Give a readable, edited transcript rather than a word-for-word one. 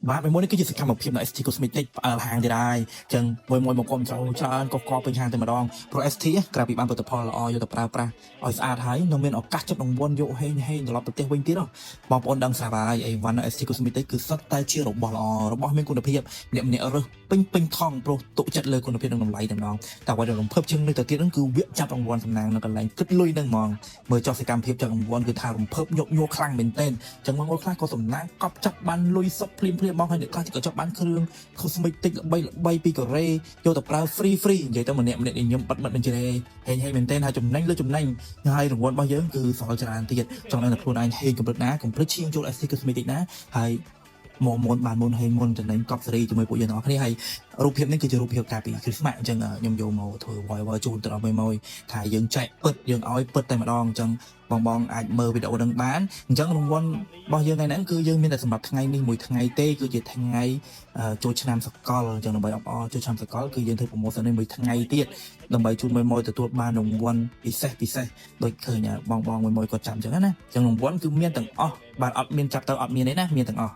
បាទមួយនេះគឺជាសកម្មភាពនៅ ST Cosmetics ផ្អើលហាងទៀតហើយអញ្ចឹងមួយមកគ្រប់ចូលច្រើនកកពេញហាងតែម្ដងព្រោះ ST ក្រៅពីបានផលិតផលល្អយកទៅប្រើប្រាស់ឲ្យស្អាតហើយនៅមានឱកាសចាប់រង្វាន់យកហេងត្រឡប់ទៅផ្ទះវិញទៀតបងប្អូនដឹងស្រាប់ហើយអីវ៉ាន់នៅ ST Cosmetics គឺសុទ្ធតែជារបស់ល្អរបស់មានគុណភាពម្នាក់រើសពេញថងព្រោះទុកចិត្តលើគុណភាពនិងតម្លៃតែម្ដងតែអ្វីដែលរំភើបជាងនេះទៅទៀតហ្នឹងគឺវាចាប់រង្វាន់សំណាងនៅកន្លែងគិតលុយហ្នឹងហ្មងមើលចោះសកម្មភាពចាប់រង្វាន់គឺថារំភើបញក់ខ្លាំងមែនទែនអញ្ចឹងបងប្អូនខ្លះក៏សំណាងកប់ចាប់បានលុយសុបភ្លាមបងហើយអ្នកខ្លះក៏ចាប់បានគ្រឿង cosmetic ល្បីពីកូរ៉េយកទៅប្រើ free និយាយទៅម្នាក់ខ្ញុំបិទមិនជាហេងមែនទែនហើយចំណេញលើចំណេញហើយរង្វាន់របស់យើងគឺសល់ច្រើនទៀតចង់ដឹងថាខ្លួនឯងហេងកម្រិតណាកុំភ្លេចឈានចូល ST Cosmetics ណាហើយមកមុនបានមុនហេងមុនចំណេញកប់សេរីជាមួយពួកយើងទាំងអស់គ្នាហើយរូបភាពនេះគឺជារូបភាពកាលពី Christmas អញ្ចឹងខ្ញុំយកមកធ្វើ voice ជូនទៅដល់មួយថាយើងចែកពិតយើងឲ្យពិតតែម្ដងអញ្ចឹងបងអាចមើលវីដេអូនឹងបានអញ្ចឹងរង្វាន់របស់យើងថ្ងៃហ្នឹងគឺយើងមានតែសម្រាប់ថ្ងៃនេះមួយថ្ងៃទេគឺជាថ្ងៃចូលឆ្នាំសកលអញ្ចឹងដើម្បីអបអរចូលឆ្នាំសកលគឺយើងធ្វើ promotion នេះមួយថ្ងៃទៀតដើម្បីជូនមួយទទួលបានរង្វាន់ពិសេសដូចឃើញបងមួយគាត់ចាំអញ្ចឹងណាអញ្ចឹងរង្វាន់គឺមានទាំងអស់បាទអត់មានចាប់ទៅអត់មានទេណាមានទាំងអស់